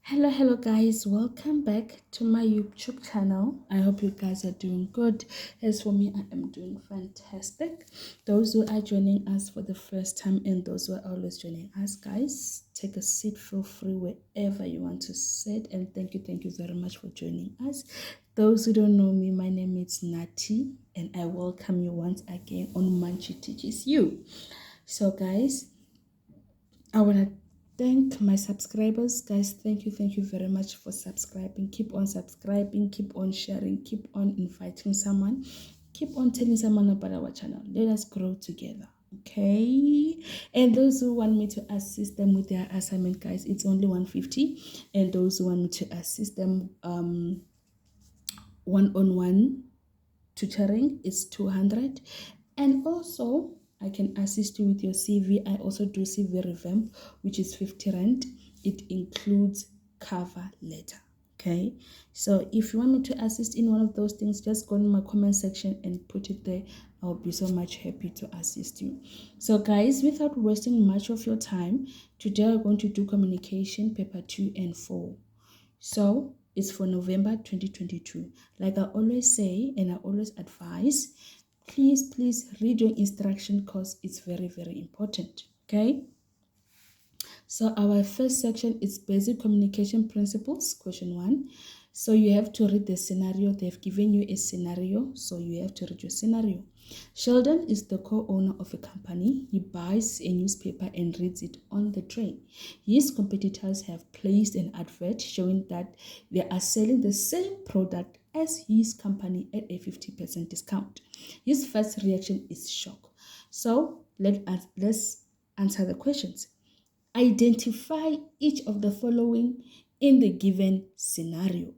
Hello guys, welcome back to my YouTube channel. I hope you guys are doing good. As for me, I am doing fantastic. Those who are joining us for the first time and those who are always joining us, guys, take a seat, feel free wherever you want to sit, and thank you very much for joining us. Those who don't know me, my name is Nati and I welcome you once again on Manchi Teaches You. So guys, I want to thank my subscribers. Guys, thank you very much for subscribing. Keep on subscribing, keep on sharing, keep on inviting someone, keep on telling someone about our channel. Let us grow together. Okay, and those who want me to assist them with their assignment, guys, it's only 150, and those who want me to assist them one-on-one tutoring is 200. And also I can assist you with your CV. I also do CV revamp, which is 50 rand. It includes cover letter. Okay, so if you want me to assist in one of those things, just go in my comment section and put it there. I'll be so much happy to assist you. So guys, without wasting much of your time, today we're going to do communication paper 2 and 4. So it's for November 2022. Like I always say and I always advise, please read your instruction because it's very important. Okay, so our first section is basic communication principles, question 1. So you have to read the scenario. They've given you a scenario, so you have to read your scenario. Sheldon is the co-owner of a company. He buys a newspaper and reads it on the train. His competitors have placed an advert showing that they are selling the same product as his company at a 50% discount. His first reaction is shock. So let's answer the questions. Identify each of the following in the given scenario.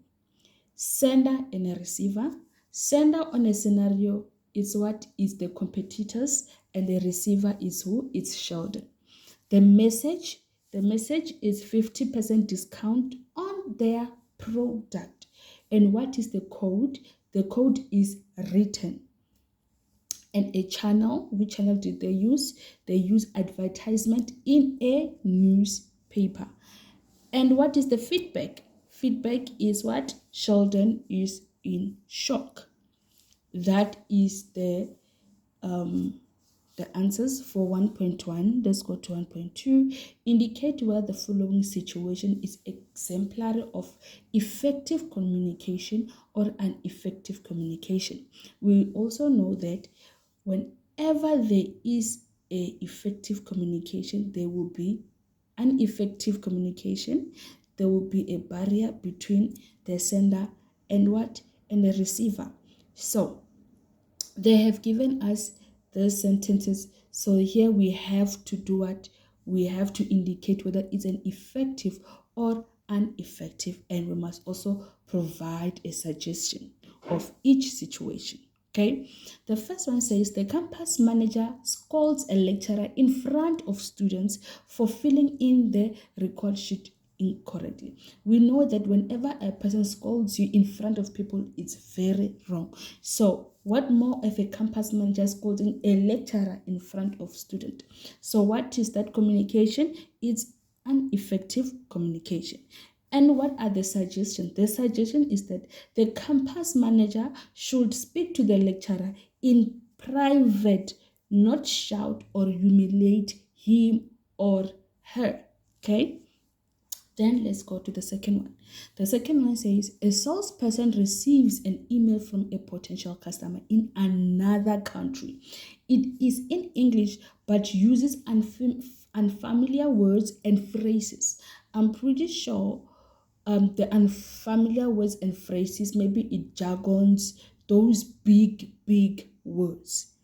Sender and a receiver. Sender on a scenario is what is the competitors, and the receiver is who? It's Sheldon. The message is 50% discount on their product. And what is the code? The code is written. And a channel, which channel did they use? They use advertisement in a newspaper. And what is the feedback? Feedback is what? Sheldon is in shock. That is the answers for 1.1. Let's go to 1.2. Indicate whether the following situation is exemplary of effective communication or ineffective communication. We also know that whenever there is a effective communication, there will be an effective communication. There will be a barrier between the sender and what? And the receiver. So they have given us the sentences. So here we have to do what? We have to indicate whether it's an effective or ineffective, and we must also provide a suggestion of each situation. Okay, the first one says the campus manager scolds a lecturer in front of students for filling in the record sheet incorrectly. We know that whenever a person scolds you in front of people, it's very wrong. So what more if a campus manager scolding a lecturer in front of student? So what is that communication? It's an effective communication. And what are the suggestions? The suggestion is that the campus manager should speak to the lecturer in private, not shout or humiliate him or her. Okay? Then let's go to the second one. The second one says a salesperson receives an email from a potential customer in another country. It is in English but uses unfamiliar words and phrases. I'm pretty sure the unfamiliar words and phrases, maybe it jargons, those big words.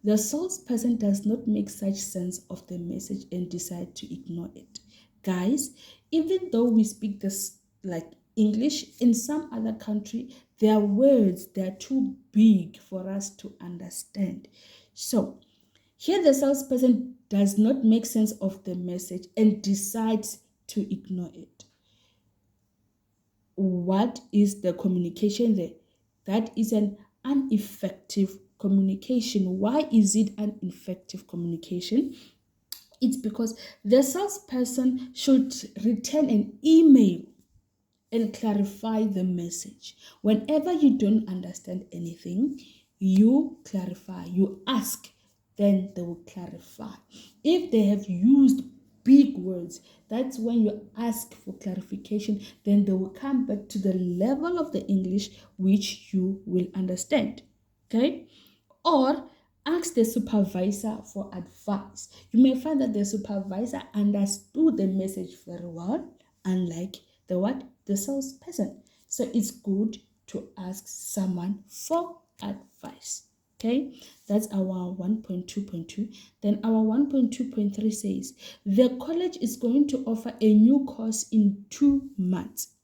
The salesperson does not make such sense of the message and decide to ignore it. Guys, even though we speak this like English, in some other country, their words, they're too big for us to understand. So here the salesperson does not make sense of the message and decides to ignore it. What is the communication there? That is an ineffective communication. Why is it an effective communication? It's because the salesperson should return an email and clarify the message. Whenever you don't understand anything, you clarify, you ask, then they will clarify. If they have used big words, that's when you ask for clarification, then they will come back to the level of the English which you will understand. Okay? Or ask the supervisor for advice. You may find that the supervisor understood the message very well, unlike the what? The salesperson. So it's good to ask someone for advice. Okay, that's our 1.2.2. Then our 1.2.3 says the college is going to offer a new course in 2 months.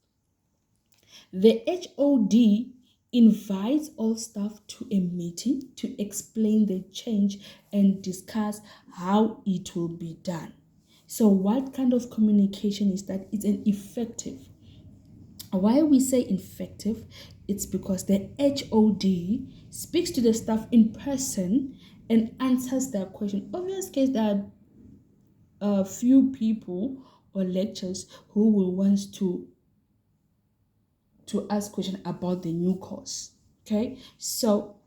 The HOD invites all staff to a meeting to explain the change and discuss how it will be done. So what kind of communication is that? It's an effective. Why we say effective? It's because the HOD speaks to the staff in person and answers their question. Obvious case, there are a few people or lecturers who will want to ask questions about the new course. Okay, so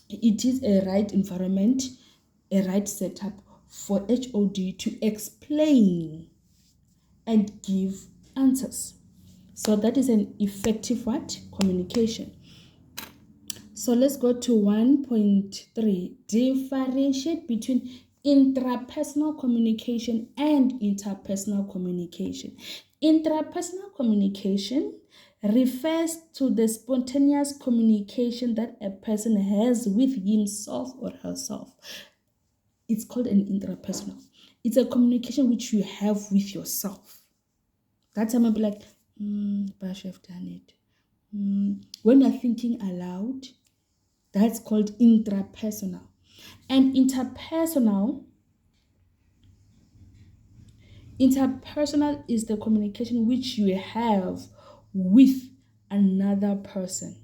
it is a right environment, a right setup for HOD to explain and give answers. So that is an effective what? Communication. So let's go to 1.3. Differentiate between intrapersonal communication and interpersonal communication. Intrapersonal communication refers to the spontaneous communication that a person has with himself or herself. It's called an intrapersonal. It's a communication which you have with yourself. That time I'll be like, but I should have done it. When you're thinking aloud, that's called intrapersonal. And interpersonal is the communication which you have with another person.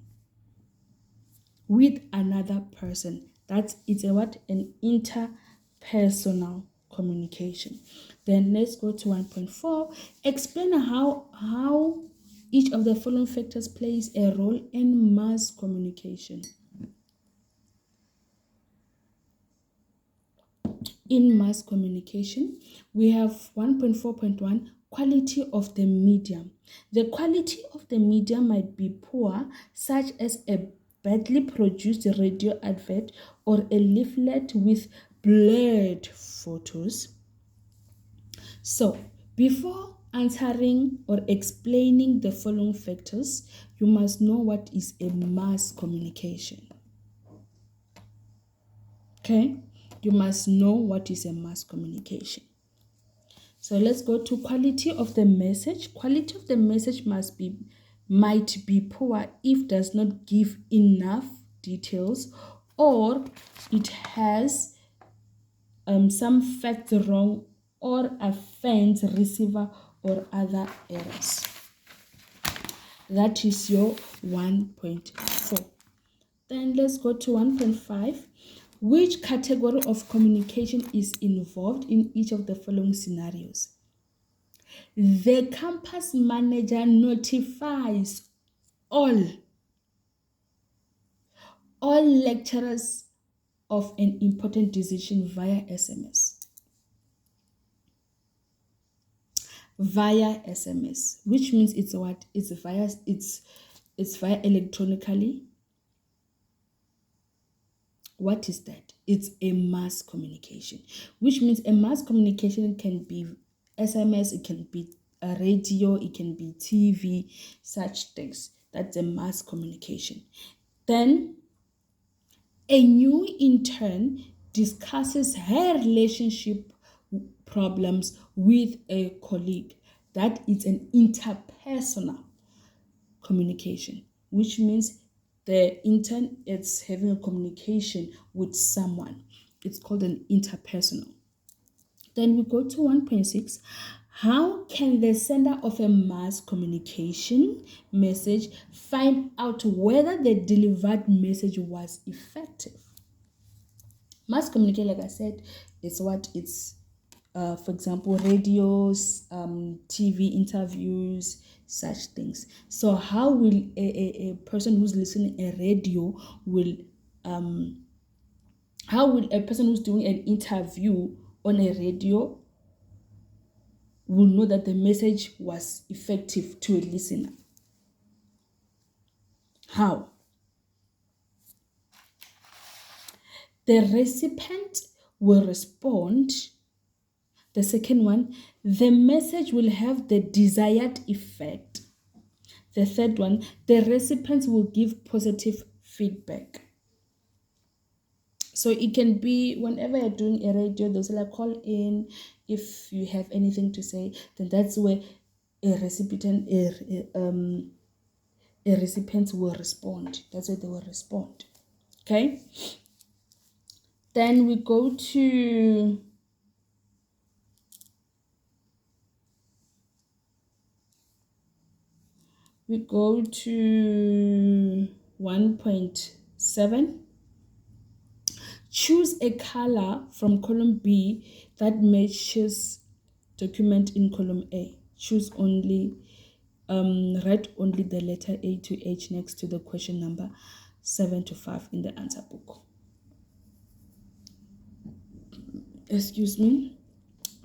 With another person. It's a what? An interpersonal communication. Then let's go to 1.4. Explain how each of the following factors plays a role in mass communication. In mass communication, we have 1.4.1, quality of the medium. The quality of the medium might be poor, such as a badly produced radio advert or a leaflet with blurred photos. So, before answering or explaining the following factors, you must know what is a mass communication. Okay? You must know what is a mass communication. So let's go to quality of the message. Quality of the message might be poor if it does not give enough details, or it has some facts wrong, or offends receiver or other errors. That is your 1.4. Then let's go to 1.5. Which category of communication is involved in each of the following scenarios? The campus manager notifies all lecturers of an important decision via SMS. Via SMS, which means it's what? It's via electronically. What is that? It's a mass communication, which means a mass communication can be SMS, it can be a radio, it can be TV, such things. That's a mass communication. Then a new intern discusses her relationship problems with a colleague. That is an interpersonal communication, which means the intern is having a communication with someone. It's called an interpersonal. Then we go to 1.6. How can the sender of a mass communication message find out whether the delivered message was effective? Mass communication, like I said, is what? It's for example, radios, TV interviews, such things. So how will a person who's listening a radio will how will a person who's doing an interview on a radio will know that the message was effective to a listener? How? The recipient will respond. The second one, the message will have the desired effect. The third one, the recipients will give positive feedback. So it can be whenever you're doing a radio, they'll say like, call in if you have anything to say. Then that's where a recipient will respond. That's where they will respond. Okay. Then we go to we go to 1.7. Choose a color from column B that matches document in column A. Choose only, write only the letter A to H next to the question number 7 to 5 in the answer book. Excuse me.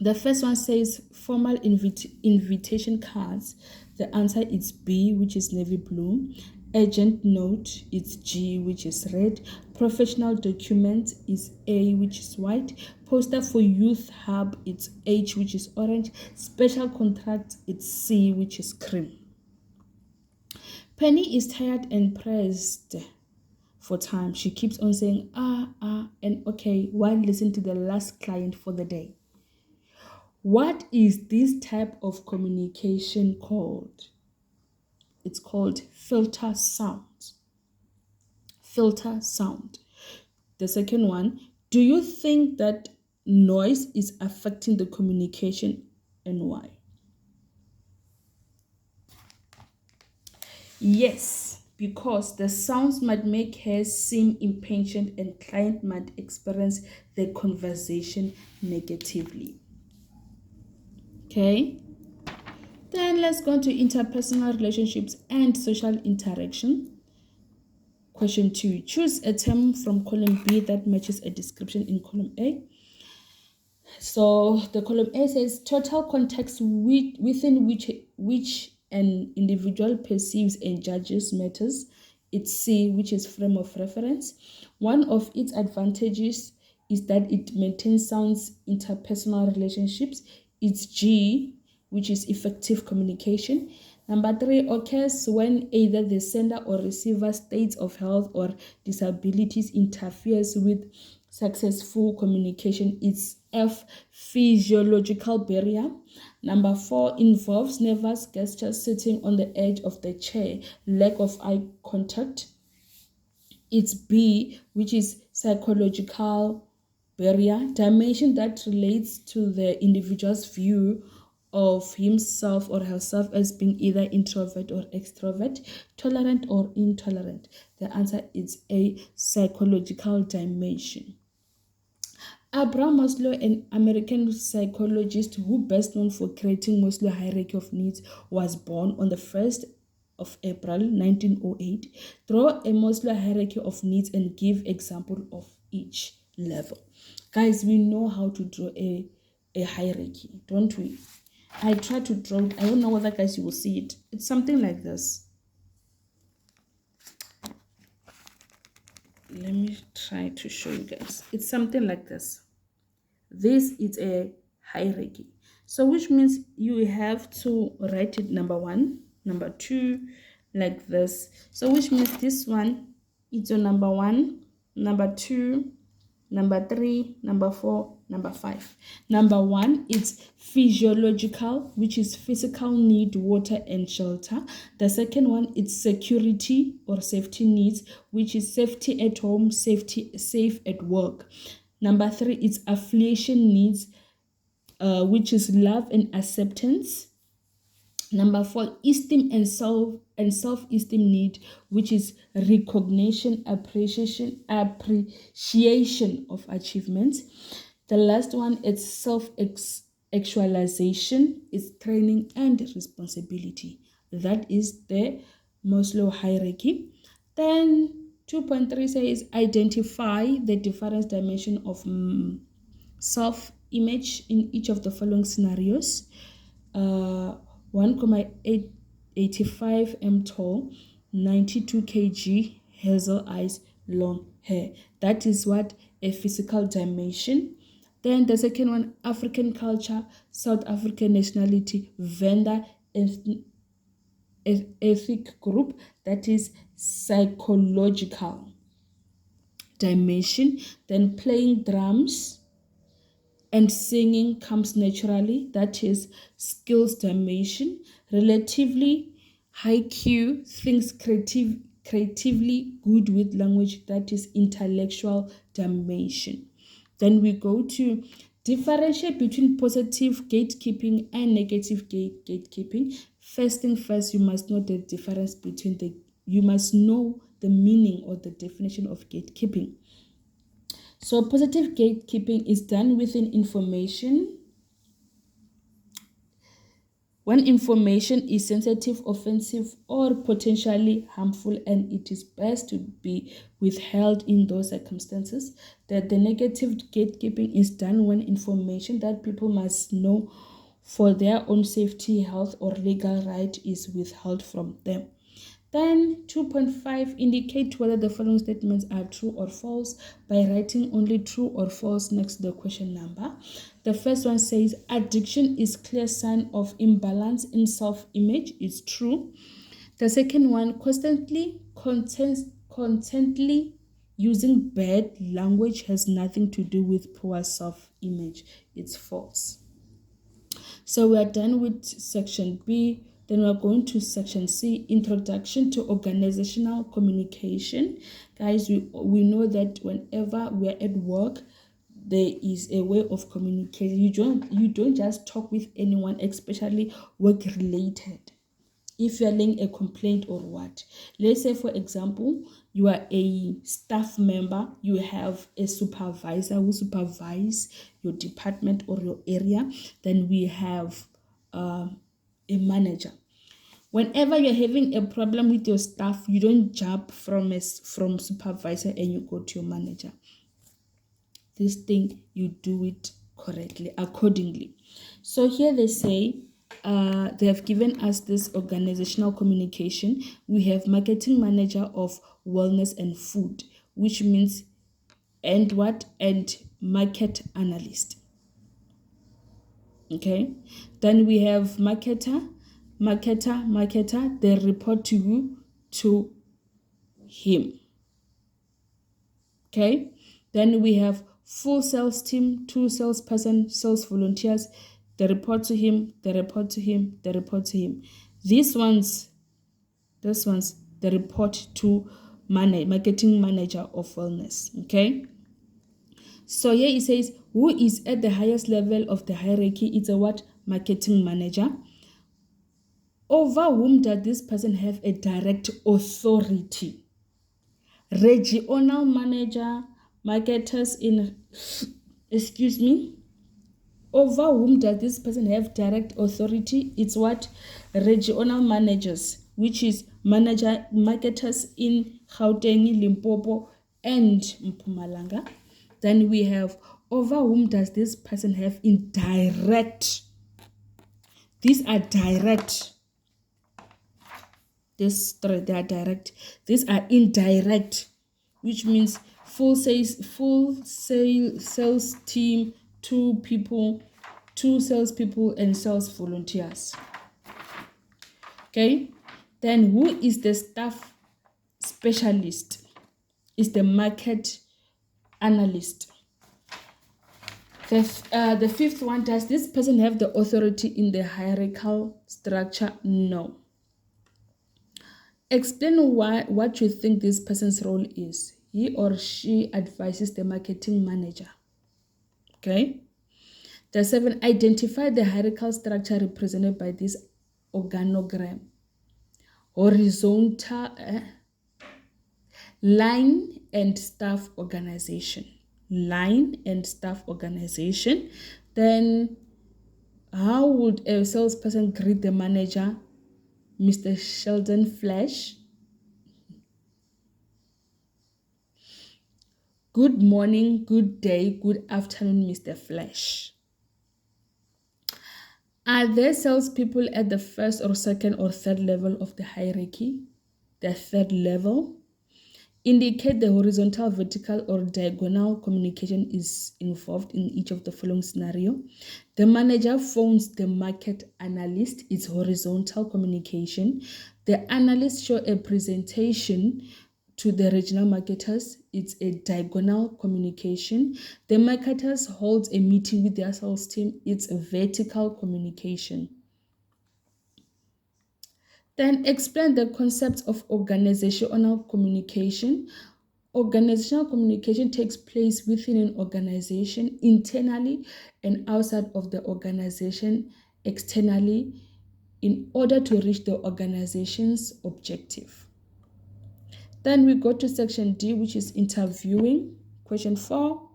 The first one says formal invitation cards. The answer is B, which is navy blue. Urgent note is G, which is red. Professional document is A, which is white. Poster for youth hub, it's H, which is orange. Special contract, it's C, which is cream. Penny is tired and pressed for time. She keeps on saying and okay while listening to the last client for the day. What is this type of communication called? It's called filter sound. Filter sound. The second one, do you think that noise is affecting the communication and why? Yes, because the sounds might make her seem impatient and client might experience the conversation negatively. Okay. Then let's go to interpersonal relationships and social interaction. Question 2. Choose a term from column B that matches a description in column A. So the column A says total context within which an individual perceives and judges matters. It's C, which is frame of reference. One of its advantages is that it maintains sound interpersonal relationships. It's G, which is effective communication. Number 3 occurs when either the sender or receiver states of health or disabilities interferes with successful communication. It's F, physiological barrier. Number 4 involves nervous gestures, sitting on the edge of the chair, lack of eye contact. It's B, which is psychological barrier, dimension that relates to the individual's view of himself or herself as being either introvert or extrovert, tolerant or intolerant. The answer is A, psychological dimension. Abraham Maslow, an American psychologist who best known for creating Maslow hierarchy of needs, was born on the 1st of April 1908. Draw a Maslow hierarchy of needs and give example of each level. Guys, we know how to draw a hierarchy, don't we? I try to draw it. I don't know whether guys you will see it. It's something like this. Let me try to show you guys. It's something like this. This is a hierarchy. So which means you have to write it number 1, number 2, like this. So which means this one is your number 1, number 2, number 3, number 4, number 5. Number 1 is physiological, which is physical need, water and shelter. The second one is security or safety needs, which is safety at home, safe at work. Number 3 is affiliation needs, which is love and acceptance. Number 4, esteem and self-esteem need, which is recognition, appreciation of achievements. The last one is self-actualization, is training and responsibility. That is the Maslow hierarchy. Then 2.3 says identify the different dimension of self-image in each of the following scenarios. 1,85 m tall, 92 kg, hazel eyes, long hair. That is what a physical dimension. Then the second one, African culture, South African nationality, vendor, ethnic group. That is psychological dimension. Then playing drums and singing comes naturally. That is skills dimension. Relatively high Q, thinks creatively good with language. That is intellectual dimension. Then we go to differentiate between positive gatekeeping and negative gatekeeping. First thing first, you must know the difference between you must know the meaning or the definition of gatekeeping. So positive gatekeeping is done within information. When information is sensitive, offensive, or potentially harmful, and it is best to be withheld in those circumstances. That the negative gatekeeping is done when information that people must know for their own safety, health, or legal right is withheld from them. Then 2.5, indicate whether the following statements are true or false by writing only true or false next to the question number. The first one says addiction is clear sign of imbalance in self-image. It's true. The second one, constantly using bad language has nothing to do with poor self-image. It's false. So we are done with section B. Then we're going to section C, introduction to organizational communication. Guys, we know that whenever we're at work, there is a way of communicating. You don't just talk with anyone, especially work related. If you are laying a complaint or what, let's say for example, you are a staff member, you have a supervisor who supervises your department or your area, then we have a manager. Whenever you're having a problem with your staff, you don't jump from supervisor and you go to your manager. This thing, you do it correctly, accordingly. So here they say, they have given us this organizational communication. We have marketing manager of wellness and food, which means and market analyst. Okay, then we have marketer. They report to you, to him. Okay, then we have full sales team, 2 salesperson, sales volunteers. They report to him. These ones, they report to marketing manager of wellness. Okay, so here it says who is at the highest level of the hierarchy. It's a what? Marketing manager. Over whom does this person have a direct authority? Regional manager, marketers in, over whom does this person have direct authority? It's what? Regional managers, which is marketers in Gauteng, Limpopo, and Mpumalanga. Then we have over whom does this person have indirect. These are direct. They are direct. These are indirect, which means full sales team, 2 salespeople, and sales volunteers. Okay, then who is the staff specialist? Is the market analyst. The fifth one, does this person have the authority in the hierarchical structure? No. Explain what you think this person's role is. He or she advises the marketing manager. Okay. The 7, identify the hierarchical structure represented by this organogram. Horizontal line and staff organization. line and staff organization. Then how would a salesperson greet the manager, Mr. Sheldon Flash? Good morning, good day, good afternoon, Mr. Flash. Are there salespeople at the first or second or third level of the hierarchy? The third level. Indicate the horizontal, vertical, or diagonal communication is involved in each of the following scenario. The manager phones the market analyst. It's horizontal communication. The analyst show a presentation to the regional marketers. It's a diagonal communication. The marketers hold a meeting with their sales team. It's a vertical communication. Then explain the concept of organizational communication. Organizational communication takes place within an organization, internally and outside of the organization, externally, in order to reach the organization's objective. Then we go to section D, which is interviewing. Question 4.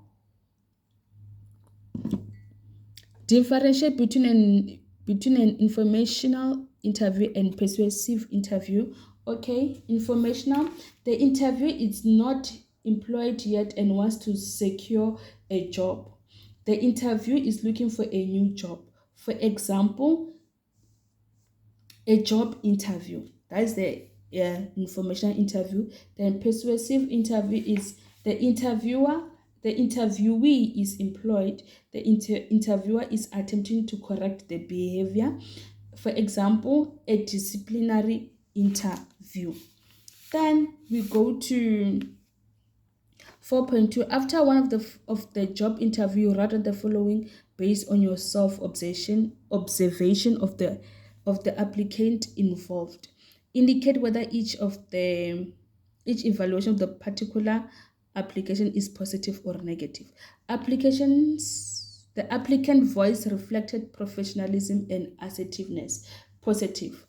Differentiate between an informational interview and persuasive interview. Okay, informational. The interview is not employed yet and wants to secure a job. The interview is looking for a new job. For example, a job interview. That's the informational interview. Then persuasive interview is the interviewee is employed. The interviewer is attempting to correct the behavior. For example, a disciplinary interview. Then we go to 4.2. After one of the job interview, write on the following based on your observation of the applicant involved. Indicate whether each evaluation of the particular application is positive or negative. The applicant voice reflected professionalism and assertiveness. Positive.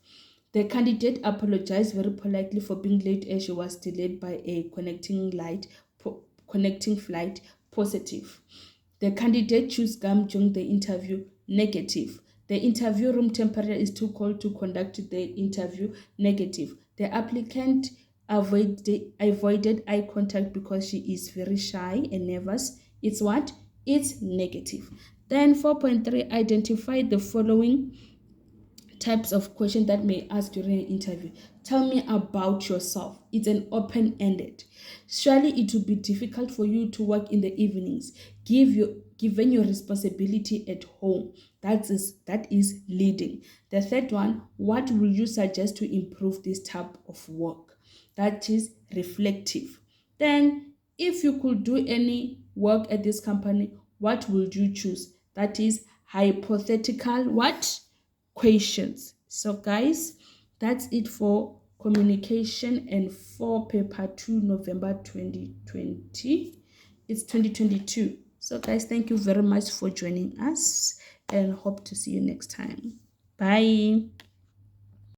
The candidate apologized very politely for being late as she was delayed by a connecting flight. Positive. The candidate chews gum during the interview. Negative. The interview room temperature is too cold to conduct the interview. Negative. The applicant avoided eye contact because she is very shy and nervous. It's what? It's negative. Then 4.3, identify the following types of questions that may ask during an interview. Tell me about yourself. It's an open-ended. Surely it will be difficult for you to work in the evenings, given your responsibility at home. That is leading. The third one, what will you suggest to improve this type of work? That is reflective. Then, if you could do any work at this company, what would you choose? That is hypothetical what? Questions. So guys, that's it for communication and for paper 2 November 2020. It's 2022. So guys, thank you very much for joining us and hope to see you next time. Bye.